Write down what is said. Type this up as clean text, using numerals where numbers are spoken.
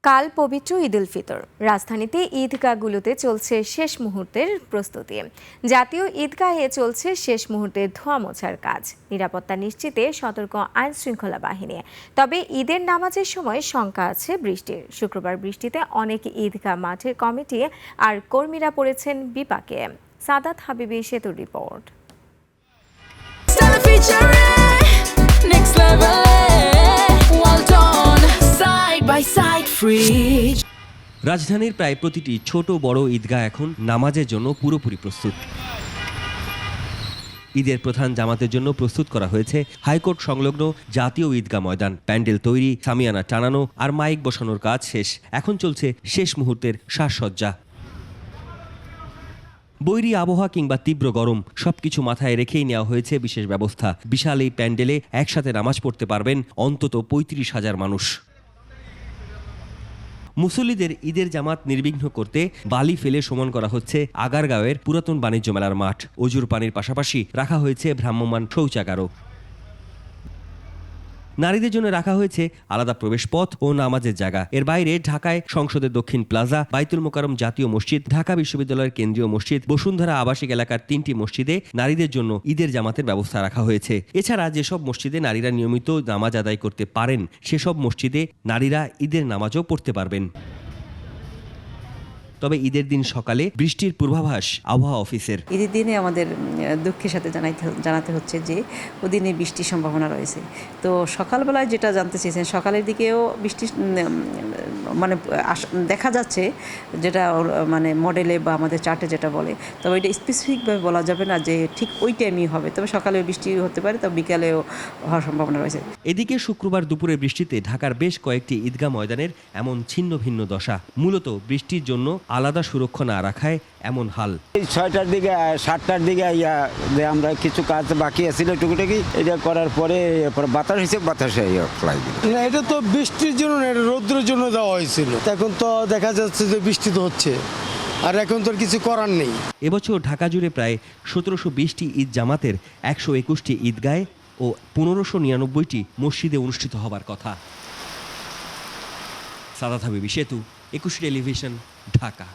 কাল পবিত্র ঈদ উল ফিতর। রাজধানীতে ঈদগাহগুলোতে চলছে শেষ মুহূর্তের প্রস্তুতি। জাতীয় ঈদগাহে চলছে শেষ মুহূর্তের ধোয়া মোছার কাজ। নিরাপত্তা নিশ্চিতে সতর্ক আইন শৃঙ্খলা বাহিনী। তবে ঈদের নামাজের সময় শঙ্কা আছে বৃষ্টির। শুক্রবার বৃষ্টিতে অনেক ঈদগাহ মাঠের কমিটি আর কর্মীরা পড়েছেন বিপাকে। সাদাত হাবিবি সেতুর রিপোর্ট। রাজধানীর প্রায় প্রতিটি ছোট বড় ঈদগাহ এখন নামাজের জন্য পুরোপুরি প্রস্তুত। ঈদের প্রধান জামাতের জন্য প্রস্তুত করা হয়েছে হাইকোর্ট সংলগ্ন জাতীয় ঈদগাহ ময়দান। প্যান্ডেল তৈরি, সামিয়ানা টানানো আর মাইক বসানোর কাজ শেষ। এখন চলছে শেষ মুহূর্তের সাজসজ্জা। বৈরী আবহাওয়া কিংবা তীব্র গরম সবকিছু মাথায় রেখেই নেওয়া হয়েছে বিশেষ ব্যবস্থা। বিশাল এই প্যান্ডেলে একসাথে নামাজ পড়তে পারবেন অন্তত ৩৫,০০০ মানুষ। মুসল্লিদের ঈদের জামাত নির্বিঘ্ন করতে বালি ফেলে সমান করা হচ্ছে আগারগাঁওয়ের পুরাতন বাণিজ্য মেলার মাঠ। অজুর পানির পাশাপাশি রাখা হয়েছে ভ্রাম্যমাণ শৌচাগারও। নারীদের জন্য রাখা হয়েছে আলাদা প্রবেশপথ ও নামাজের জায়গা। এর বাইরে ঢাকায় সংসদের দক্ষিণ প্লাজা, বাইতুল মোকাররম জাতীয় মসজিদ, ঢাকা বিশ্ববিদ্যালয়ের কেন্দ্রীয় মসজিদ, বসুন্ধরা আবাসিক এলাকার ৩টি মসজিদে নারীদের জন্য ঈদের জামাতের ব্যবস্থা রাখা হয়েছে। এছাড়া যেসব মসজিদে নারীরা নিয়মিত নামাজ আদায় করতে পারেন সেসব মসজিদে নারীরা ঈদের নামাজও পড়তে পারবেন। তবে ঈদের দিন সকালে বৃষ্টির পূর্বাভাস আবহাওয়া অফিসের। ঈদের দিনে আমাদের দুঃখের সাথে জানাতে হচ্ছে যে ওদিনে বৃষ্টির সম্ভাবনা রয়েছে। তো সকালবেলায় যেটা জানতে চেয়েছেন, সকালের দিকেও বৃষ্টি মানে দেখা যাচ্ছে, যেটা মানে মডেলে বা আমাদের চার্টে যেটা বলে। তবে এটা স্পেসিফিকভাবে বলা যাবে না যে ঠিক ওই টাইমই হবে। তবে সকালেও বৃষ্টি হতে পারে, তবে বিকালেও হওয়ার সম্ভাবনা রয়েছে। এদিকে শুক্রবার দুপুরে বৃষ্টিতে ঢাকার বেশ কয়েকটি ঈদগাহ ময়দানের এমন ছিন্ন ভিন্ন দশা। মূলত বৃষ্টির জন্য আলাদা সুরক্ষা না রাখায় এমন হাল। 6টার দিকে 7টার দিকে আমরা কিছু কাজ বাকি আছিল টুকিটাকি, এটা করার পরে বাতাস হয়েছে, বাতাসে এটা তো বৃষ্টির জন্য না, এটা রৌদ্রের জন্য দেওয়া হয়েছিল। এখন তো দেখা যাচ্ছে যে বৃষ্টি তো হচ্ছে, আর এখন তো কিছু করার নেই। এবছর ঢাকা জুড়ে প্রায় ১৭২০টি ঈদ জামাতের ১২১টি ঈদগাহে ও ১৫৯৯টি মসজিদে অনুষ্ঠিত হবার কথা। সাদাত হাবিবি সেতু, ২১ টেলিভিশন, ঢাকা।